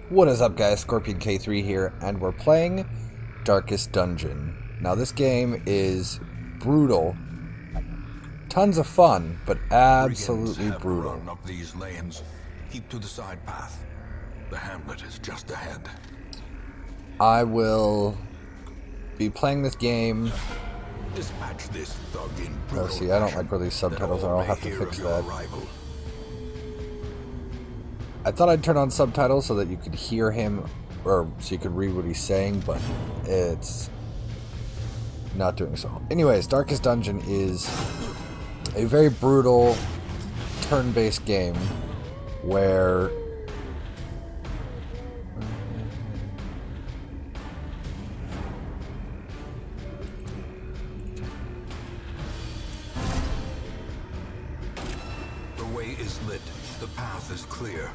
What is up, guys? Scorpion K3 here, and we're playing Darkest Dungeon. Now, this game is brutal. Tons of fun, but absolutely brutal. Run up these lanes. Keep to the side path. The hamlet is just ahead. I will be playing this game. Dispatch this thug in Oh, brutal see, I don't fashion, like where these subtitles that are. all I'll have may to hear fix of your that. arrival. I thought I'd turn on subtitles so that you could hear him, or so you could read what he's saying, but it's not doing so. Anyways, Darkest Dungeon is a very brutal turn-based game where The way is lit. The path is clear.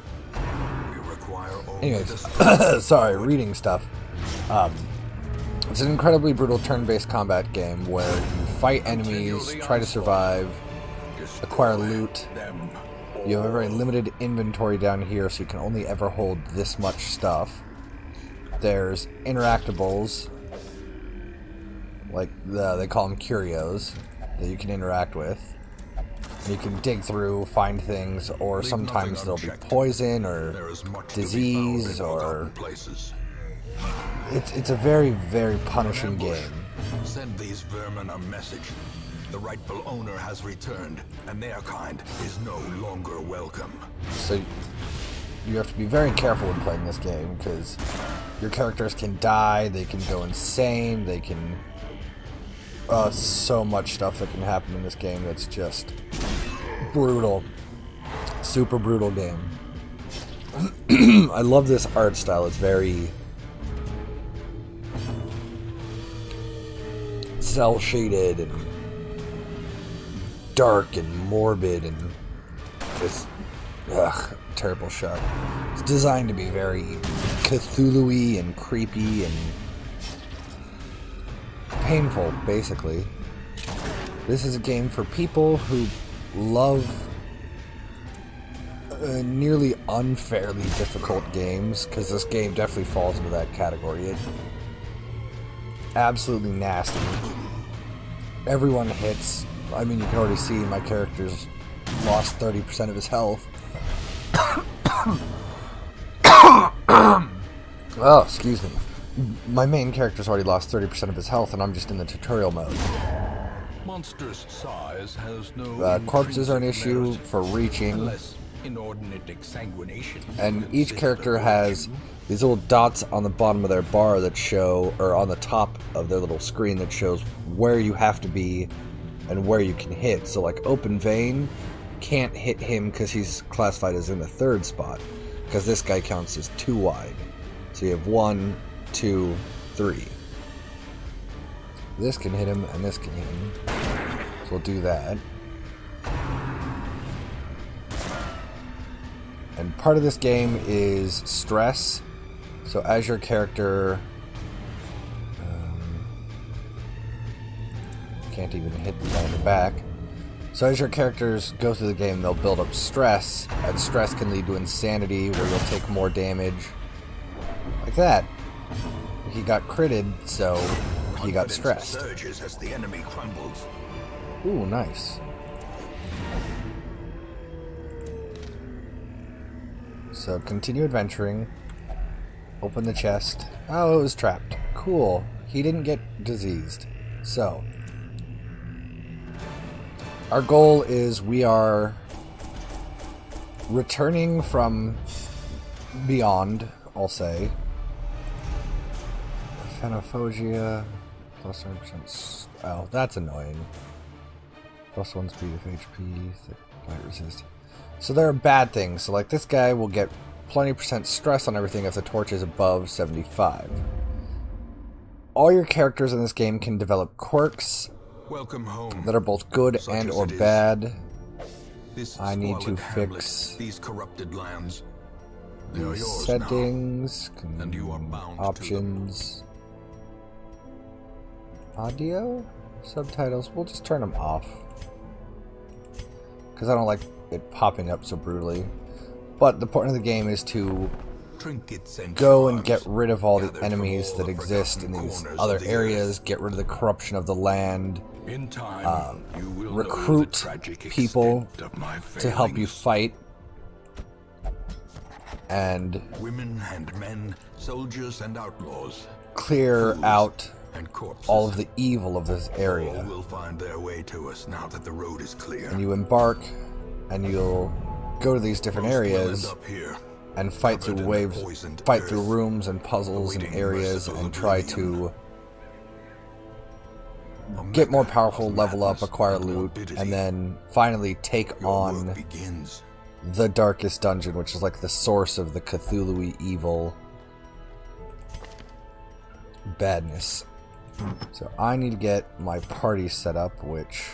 We require only anyways, the strength. sorry, reading stuff. It's an incredibly brutal turn-based combat game where you fight enemies, try to survive, acquire loot. Them. You have a very limited inventory down here, so you can only ever hold this much stuff. There's interactables, like they call them curios, that you can interact with. You can dig through, find things, or Leave sometimes nothing there'll be unchecked. poison There or is much to be disease, found in or forgotten places. it's a very, very punishing game. Send these vermin a message. The rightful owner has returned, and their kind is no longer welcome. So you have to be very careful when playing this game, because your characters can die, they can go insane, they can... so much stuff that can happen in this game that's just brutal. Super brutal game. I love this art style. It's very cel-shaded and dark and morbid and just terrible shot. It's designed to be very Cthulhu-y and creepy and painful, basically. This is a game for people who love nearly unfairly difficult games, because this game definitely falls into that category. It's absolutely nasty. Everyone hits. I mean, you can already see my character's lost 30% of his health. Oh, excuse me. My main character's already lost 30% of his health, and I'm just in the tutorial mode. Monstrous size has no Corpses are an intrinsic issue merit, for reaching, unless inordinate exsanguination and can each sit character the has virtue. these little dots on the bottom of their bar that show, or on the top of their little screen that shows where you have to be and where you can hit. So like Open Vein can't hit him because he's classified as in the third spot, because this guy counts as 2 wide. So you have 1, 2, 3. This can hit him, and this can hit him. So we'll do that. And part of this game is stress. So as your character... can't even hit the guy in the back. So as your characters go through the game, they'll build up stress, and stress can lead to insanity, where you'll take more damage. Like that. He got critted, so he got Confidence stressed. surges as the enemy crumbles. Ooh, nice. So continue adventuring. Open the chest. Oh, it was trapped. Cool. He didn't get diseased. So our goal is we are returning from beyond, I'll say. Phenophagia. Plus 30%. Oh, that's annoying. Plus 1 speed of HP. Light resist. So there are bad things. So like this guy will get plenty % stress on everything if the torch is above 75. All your characters in this game can develop quirks Welcome home. that are both good Such and as or it is. bad. This I need to squalid hamlet, fix these corrupted lands. They are These yours now. settings, and you are bound to options, audio, subtitles. We'll just turn them off because I don't like it popping up so brutally. But the point of the game is to trinkets and go and charms get rid of all the gathered from enemies all that the exist in forgotten these corners other of the areas, earth. get rid of the corruption of the land, In time, you will know recruit the tragic people extent of my to help you failings. fight, and Women and men, soldiers and outlaws, clear fools out and corpses. all of the evil of this All area. will find their way to us now that the road is clear. And you embark, and you'll go to these different Most will areas end up here, and fight through covered in waves, poisoned fight through earth, rooms and puzzles and awaiting areas, merciful and try oblivion. to A get more mecca powerful, of level up, madness acquire and loot, morbidity. and then finally take Your on work begins. the darkest dungeon, which is like the source of the Cthulhu-y evil badness. So I need to get my party set up, which...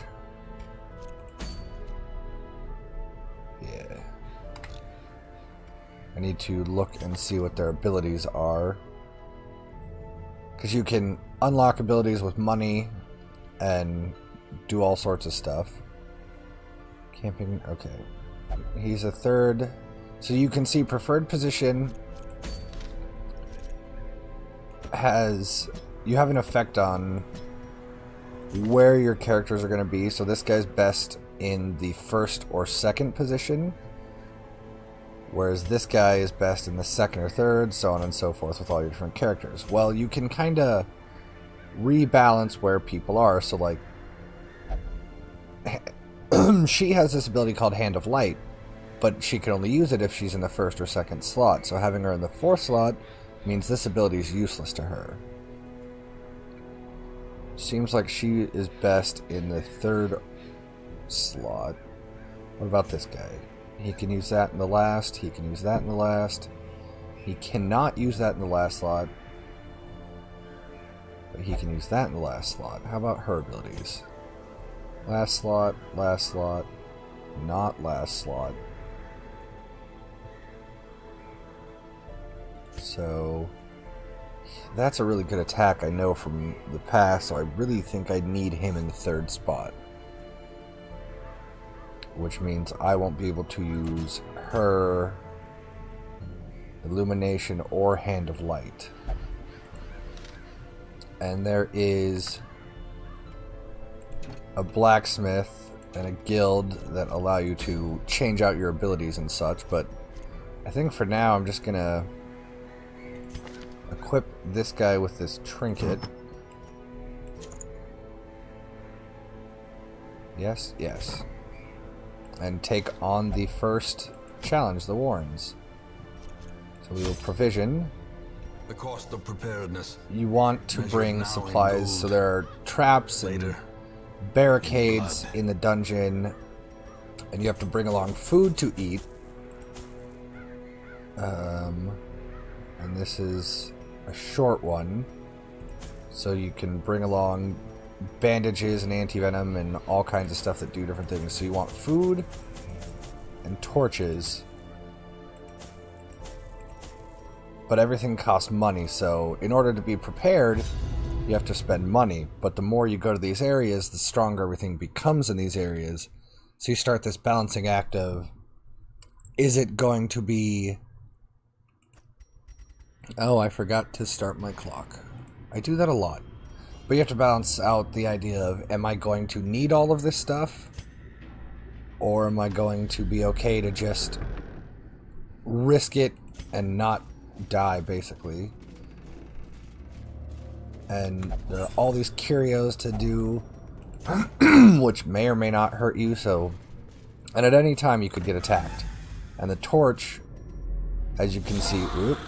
yeah. I need to look and see what their abilities are. Because you can unlock abilities with money and do all sorts of stuff. Camping, okay. He's a third. So you can see preferred position has... you have an effect on where your characters are going to be. So this guy's best in the first or second position, whereas this guy is best in the second or third, so on and so forth with all your different characters. Well, you can kind of rebalance where people are. So like she has this ability called Hand of Light, but she can only use it if she's in the first or second slot. So having her in the fourth slot means this ability is useless to her. Seems like she is best in the third slot. What about this guy? He can use that in the last. He can use that in the last. He cannot use that in the last slot. But he can use that in the last slot. How about her abilities? Last slot, not last slot. So... that's a really good attack I know from the past, so I really think I need him in the third spot. Which means I won't be able to use her Illumination or Hand of Light. And there is a blacksmith and a guild that allow you to change out your abilities and such, but I think for now I'm just gonna equip this guy with this trinket. Yes, yes. And take on the first challenge, the Warrens. So we will provision. The cost of preparedness. You want to Measured bring now in supplies, gold. so there are traps and Later, barricades blood. in the dungeon, and you have to bring along food to eat. And this is a short one, so you can bring along bandages and anti-venom and all kinds of stuff that do different things. So you want food and torches, but everything costs money, so in order to be prepared you have to spend money. But the more you go to these areas, the stronger everything becomes in these areas. So you start this balancing act of, is it going to be... oh, I forgot to start my clock. I do that a lot. But you have to balance out the idea of, am I going to need all of this stuff? Or am I going to be okay to just risk it and not die, basically? And there are all these curios to do, which may or may not hurt you, so... and at any time you could get attacked. And the torch, as you can see... whoop,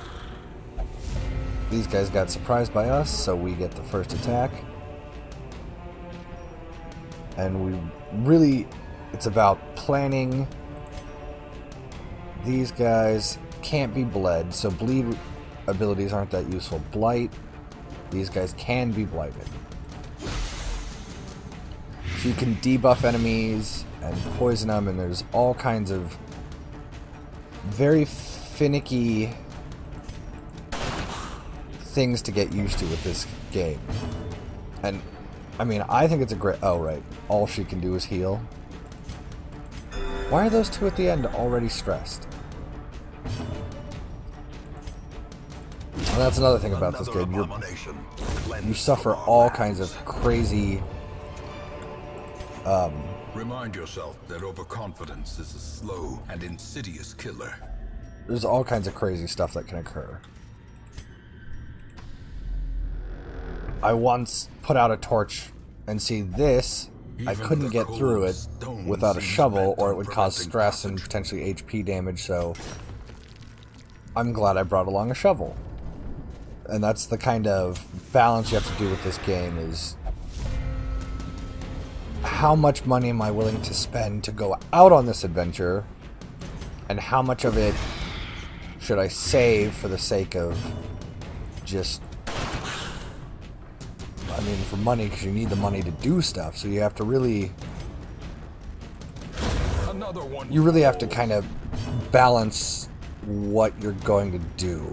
these guys got surprised by us, so we get the first attack. And we really... it's about planning. These guys can't be bled, so bleed abilities aren't that useful. Blight, these guys can be blighted. So you can debuff enemies and poison them, and there's all kinds of very finicky things to get used to with this game. And I mean, I think it's a great... oh right, all she can do is heal. Why are those two at the end already stressed? And that's another thing about this game. You suffer all kinds of crazy... Remind yourself that overconfidence is a slow and insidious killer. There's all kinds of crazy stuff that can occur. I once put out a torch and see this. I couldn't get through it without a shovel, or it would cause stress and potentially HP damage, so I'm glad I brought along a shovel. And that's the kind of balance you have to do with this game, is how much money am I willing to spend to go out on this adventure, and how much of it should I save for the sake of just, I mean, for money, because you need the money to do stuff, so you have to really, you really have to kind of balance what you're going to do.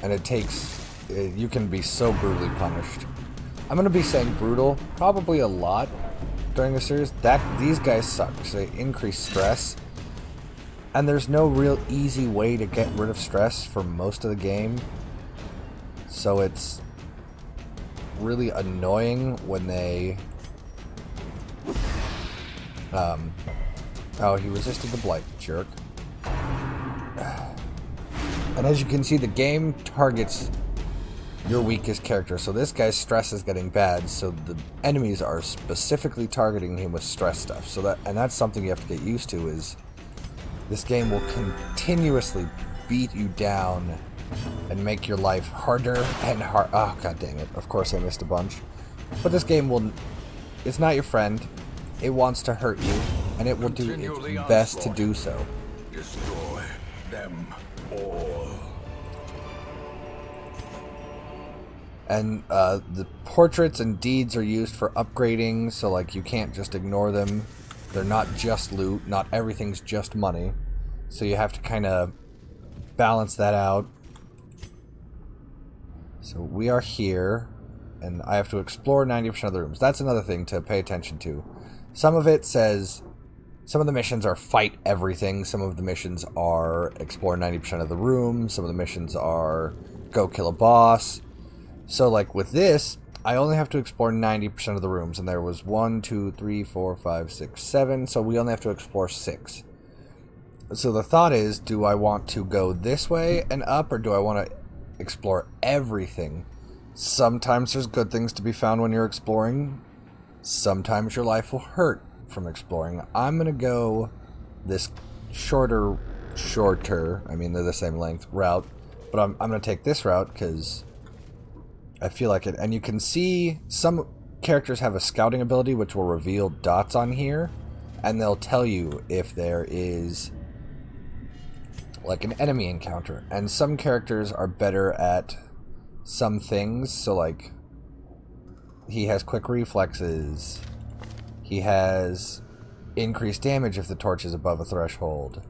And it takes, you can be so brutally punished. I'm going to be saying brutal probably a lot during the series. These guys suck, because they increase stress. And there's no real easy way to get rid of stress for most of the game. So it's really annoying when they... oh, he resisted the blight, jerk. And as you can see, the game targets your weakest character. So this guy's stress is getting bad, so the enemies are specifically targeting him with stress stuff. So that's something you have to get used to, is this game will continuously beat you down and make your life harder and hard. Oh, god dang it. Of course I missed a bunch. But this game will... It's not your friend. It wants to hurt you, and it will do its best to do so. Destroy them all. And the portraits and deeds are used for upgrading, so like you can't just ignore them. They're not just loot. Not everything's just money. So you have to kind of balance that out. So we are here, and I have to explore 90% of the rooms. That's another thing to pay attention to. Some of it says, some of the missions are fight everything. Some of the missions are explore 90% of the room. Some of the missions are go kill a boss. So like with this, I only have to explore 90% of the rooms, and there was 1, 2, 3, 4, 5, 6, 7. So we only have to explore 6. So the thought is, do I want to go this way and up, or do I want to explore everything? Sometimes there's good things to be found when you're exploring. Sometimes your life will hurt from exploring. I'm going to go this shorter, I mean they're the same length, route. But I'm going to take this route because I feel like it. And you can see some characters have a scouting ability which will reveal dots on here. And they'll tell you if there is like an enemy encounter. And some characters are better at some things. So like he has quick reflexes. He has increased damage if the torch is above a threshold.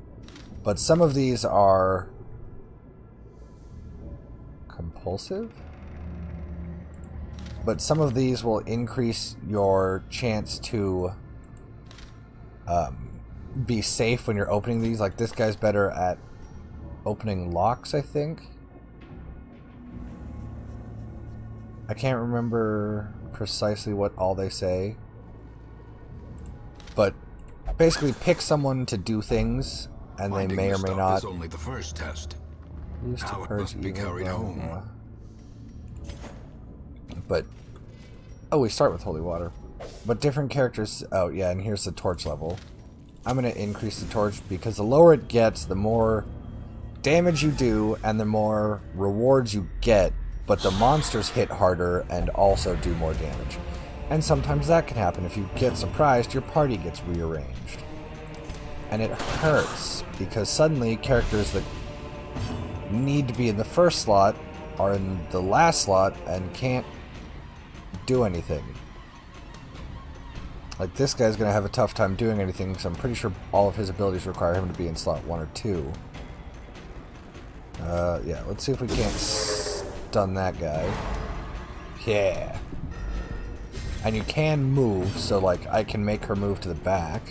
But some of these are compulsive. But some of these will increase your chance to be safe when you're opening these. Like this guy's better at opening locks, I think. I can't remember precisely what all they say. But basically pick someone to do things, and they may or may not. Is only the first test. Used to Now it purge must be evil carried home. But oh, we start with holy water. But different characters. Oh yeah, and here's the torch level. I'm gonna increase the torch because the lower it gets, the more damage you do and the more rewards you get. But the monsters hit harder and also do more damage. And sometimes that can happen. If you get surprised, your party gets rearranged. And it hurts because suddenly characters that need to be in the first slot are in the last slot and can't do anything. Like this guy's gonna have a tough time doing anything because I'm pretty sure all of his abilities require him to be in slot 1 or 2. Yeah, let's see if we can't stun that guy. Yeah. And you can move, so like I can make her move to the back.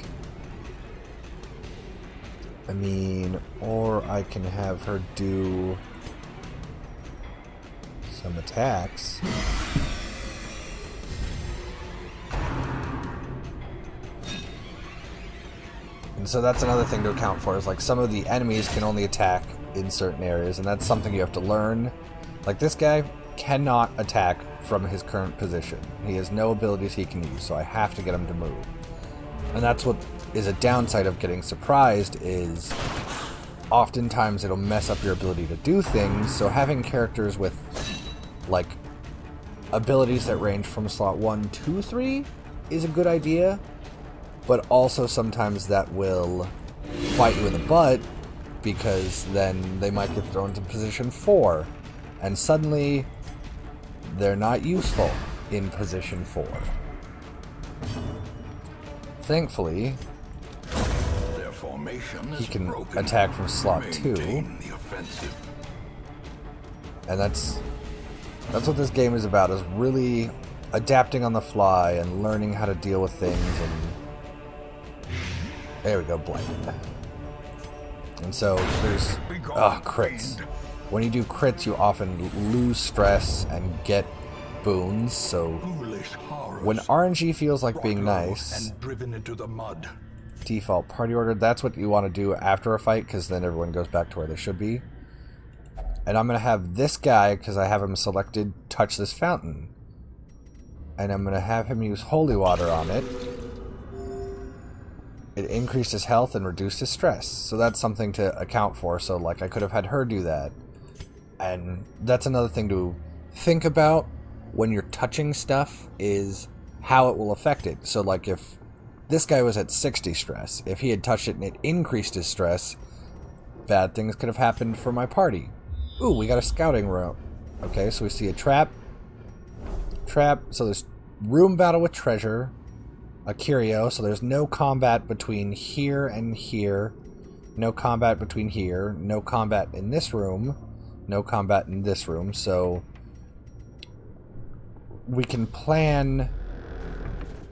I mean, or I can have her do some attacks. And so that's another thing to account for, is like some of the enemies can only attack in certain areas, and that's something you have to learn. Like this guy cannot attack from his current position. He has no abilities he can use, so I have to get him to move. And that's what is a downside of getting surprised, is oftentimes it'll mess up your ability to do things, so having characters with like abilities that range from slot 1, 2, 3 is a good idea, but also sometimes that will bite you in the butt, because then they might get thrown to position 4, and suddenly they're not useful in position 4. Thankfully, Their formation he is can broken. attack from slot 2, Maintain the offensive. and that's what this game is about, is really adapting on the fly and learning how to deal with things. And there we go, blinded. And so there's crits. When you do crits, you often lose stress and get boons. So Foolish horrors. when RNG feels like Brought being low nice, and driven into the mud. default party order, that's what you want to do after a fight, because then everyone goes back to where they should be. And I'm going to have this guy, because I have him selected, touch this fountain. And I'm going to have him use holy water on it. It increased his health and reduced his stress. So that's something to account for. So like I could have had her do that. And that's another thing to think about when you're touching stuff, is how it will affect it. So like if this guy was at 60 stress, if he had touched it and it increased his stress, bad things could have happened for my party. Ooh, we got a scouting room. Okay, so we see a trap. So there's room battle with treasure. A curio, so there's no combat between here and here. No combat between here. No combat in this room. No combat in this room. So we can plan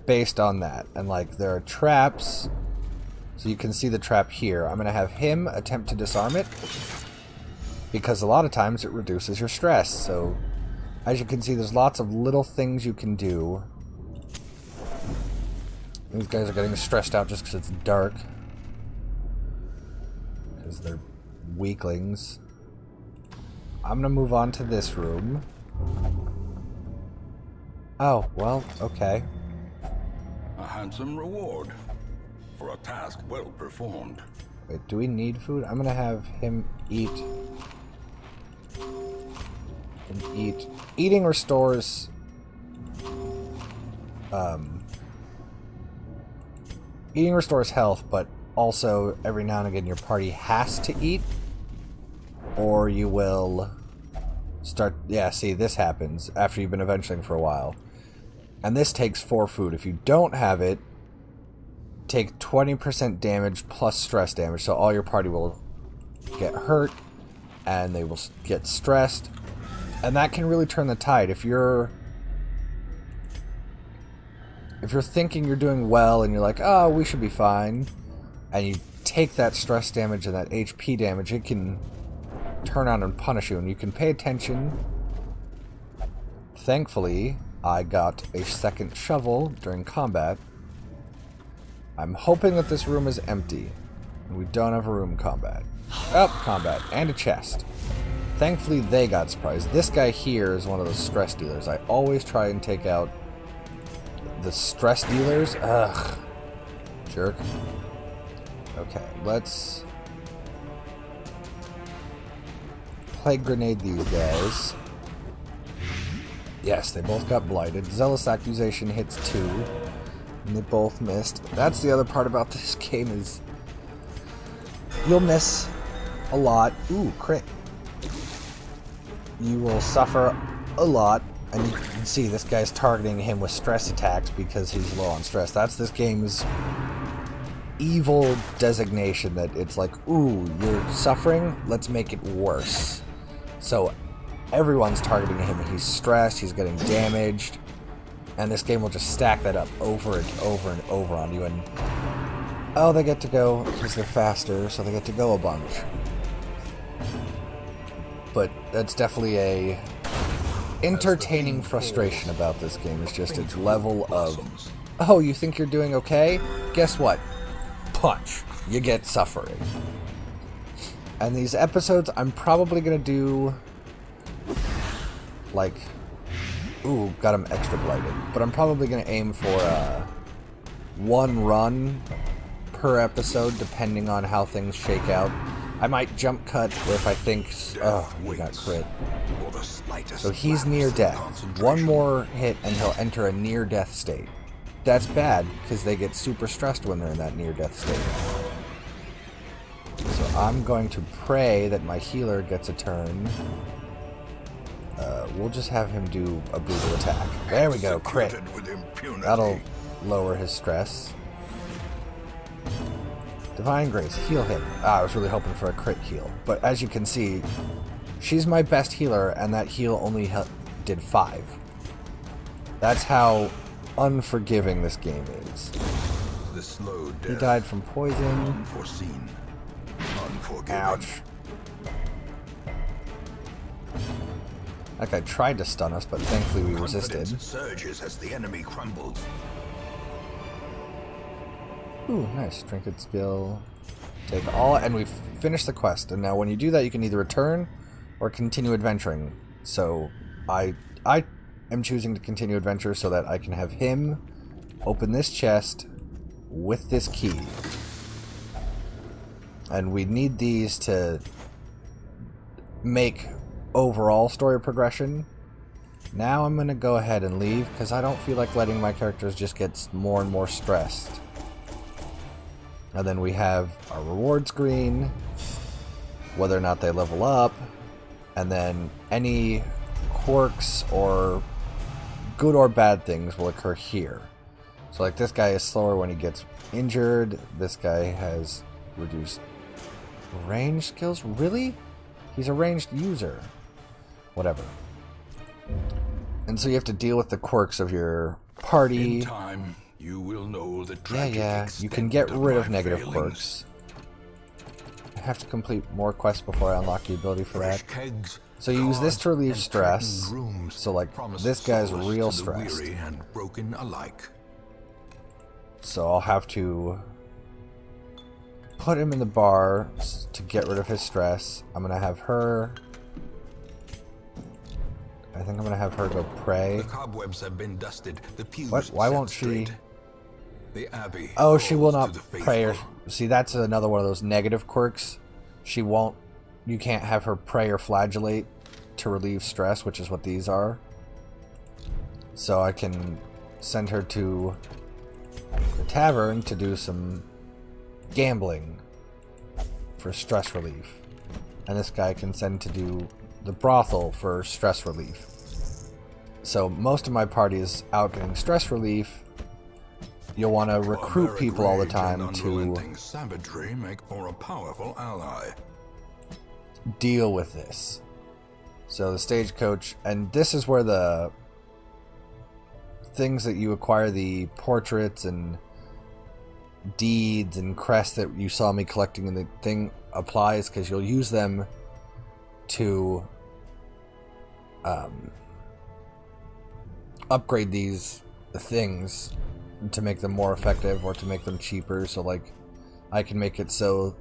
based on that. And like there are traps. So you can see the trap here. I'm going to have him attempt to disarm it, because a lot of times it reduces your stress. So as you can see, there's lots of little things you can do. These guys are getting stressed out just because it's dark, because they're weaklings. I'm gonna move on to this room. Oh, well, okay. A handsome reward for a task well performed. Wait, do we need food? I'm gonna have him eat. Eating restores eating restores health, but also every now and again your party has to eat, or you will start... Yeah, see, this happens after you've been adventuring for a while. And this takes 4 food. If you don't have it, take 20% damage plus stress damage, so all your party will get hurt, and they will get stressed. And that can really turn the tide. If you're thinking you're doing well and you're like, oh, we should be fine, and you take that stress damage and that HP damage, it can turn on and punish you, and you can pay attention. Thankfully, I got a second shovel during combat. I'm hoping that this room is empty, and we don't have a room combat. Oh, combat, and a chest. Thankfully, they got surprised. This guy here is one of those stress dealers. I always try and take out the stress dealers. Ugh. Jerk. Okay, let's plague grenade these guys. Yes, they both got blighted. Zealous accusation hits 2, and they both missed. That's the other part about this game, is you'll miss a lot. Ooh, crit. You will suffer a lot, and you can see this guy's targeting him with stress attacks because he's low on stress. That's this game's evil designation, that it's like, ooh, you're suffering, let's make it worse. So everyone's targeting him, he's stressed, he's getting damaged, and this game will just stack that up over and over and over on you. And oh, they get to go because they're faster, so they get to go a bunch. But that's definitely a entertaining frustration about this game. It's just its level of, oh, you think you're doing okay? Guess what? Punch. You get suffering. And these episodes, I'm probably going to do, like, ooh, got him extra blighted. But I'm probably going to aim for one run per episode, depending on how things shake out. I might jump cut if I think, oh, we got crit. So he's near death. One more hit and he'll enter a near-death state. That's bad, because they get super stressed when they're in that near-death state. So I'm going to pray that my healer gets a turn. We'll just have him do a brutal attack. There we go, crit. That'll lower his stress. Divine Grace, heal him. I was really hoping for a crit heal. But as you can see, she's my best healer, and that heal only did 5. That's how unforgiving this game is. The slow death. He died from poison. Unforeseen. Unforgiving. Ouch. That guy tried to stun us, but thankfully we resisted. Surges as the enemy crumbles. Ooh, nice. Trinket skill. Take all, and we've finished the quest. And now when you do that, you can either return or continue adventuring. So I am choosing to continue adventure so that I can have him open this chest with this key. And we need these to make overall story progression. Now I'm going to go ahead and leave because I don't feel like letting my characters just get more and more stressed. And then we have our reward screen, whether or not they level up, and then any quirks or good or bad things will occur here. So like this guy is slower when he gets injured. This guy has reduced range skills. Really? He's a ranged user. Whatever. And so you have to deal with the quirks of your party. In time, you will know the Yeah. You can get rid of negative quirks. I have to complete more quests before I unlock the ability for that. So you use this to relieve stress. So like this guy's real stressed. And broken alike. So I'll have to put him in the bar to get rid of his stress. I'm gonna have her. I think I'm gonna have her go pray. The cobwebs have been dusted. The pews What? Why set won't she? straight. The abbey. Oh, she will not calls to the pray. faithful. See, that's another one of those negative quirks. She won't. You can't have her pray or flagellate to relieve stress, which is what these are. So I can send her to the tavern to do some gambling for stress relief. And this guy can send to do the brothel for stress relief. So most of my party is out getting stress relief. You'll want to recruit people all the time to savagery make for a powerful ally. deal with this. So the stagecoach, and this is where the things that you acquire, the portraits and deeds and crests that you saw me collecting in the thing applies, because you'll use them to upgrade these things to make them more effective or to make them cheaper. So like I can make it so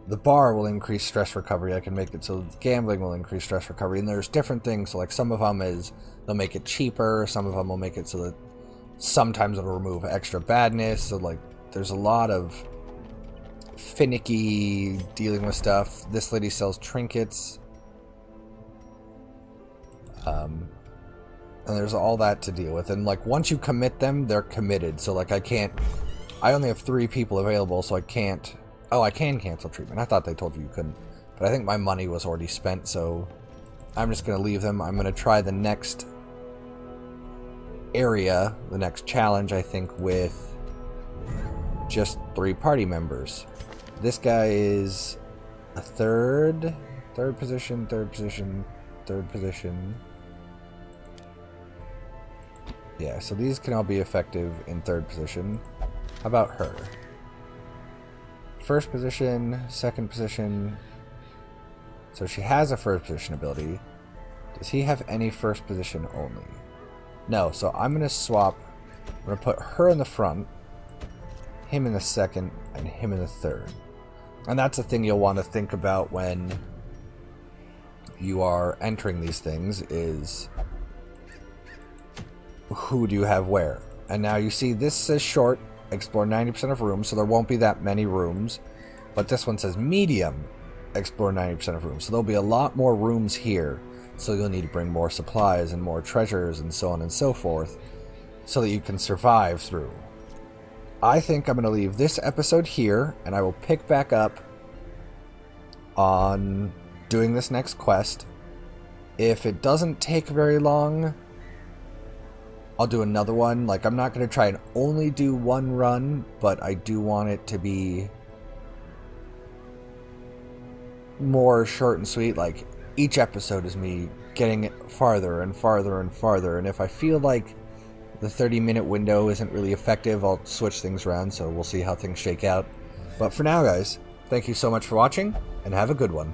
the bar will increase stress recovery. I can make it so gambling will increase stress recovery. And there's different things. So like some of them is they'll make it cheaper. Some of them will make it so that sometimes it'll remove extra badness. So like there's a lot of finicky dealing with stuff. This lady sells trinkets. And there's all that to deal with. And like once you commit them, they're committed. So like I only have 3 people available, so I can't. Oh, I can cancel treatment. I thought they told you couldn't. But I think my money was already spent, so I'm just going to leave them. I'm going to try the next area, the next challenge, I think, with just 3 party members. This guy is a third position. Yeah, so these can all be effective in 3rd position. How about her? 1st position, 2nd position. So she has a first position ability. Does he have any first position only? No, so I'm going to swap. I'm going to put her in the front, him in the second, and him in the third. And that's the thing you'll want to think about when you are entering these things is who do you have where. And now you see this says short, explore 90% of rooms, so there won't be that many rooms. But this one says medium, explore 90% of rooms. So there'll be a lot more rooms here. So you'll need to bring more supplies and more treasures and so on and so forth so that you can survive through. I think I'm going to leave this episode here, and I will pick back up on doing this next quest. If it doesn't take very long, I'll do another one. Like, I'm not going to try and only do one run, but I do want it to be more short and sweet. Like, each episode is me getting it farther and farther and farther, and if I feel like the 30-minute window isn't really effective, I'll switch things around, so we'll see how things shake out. But for now, guys, thank you so much for watching, and have a good one.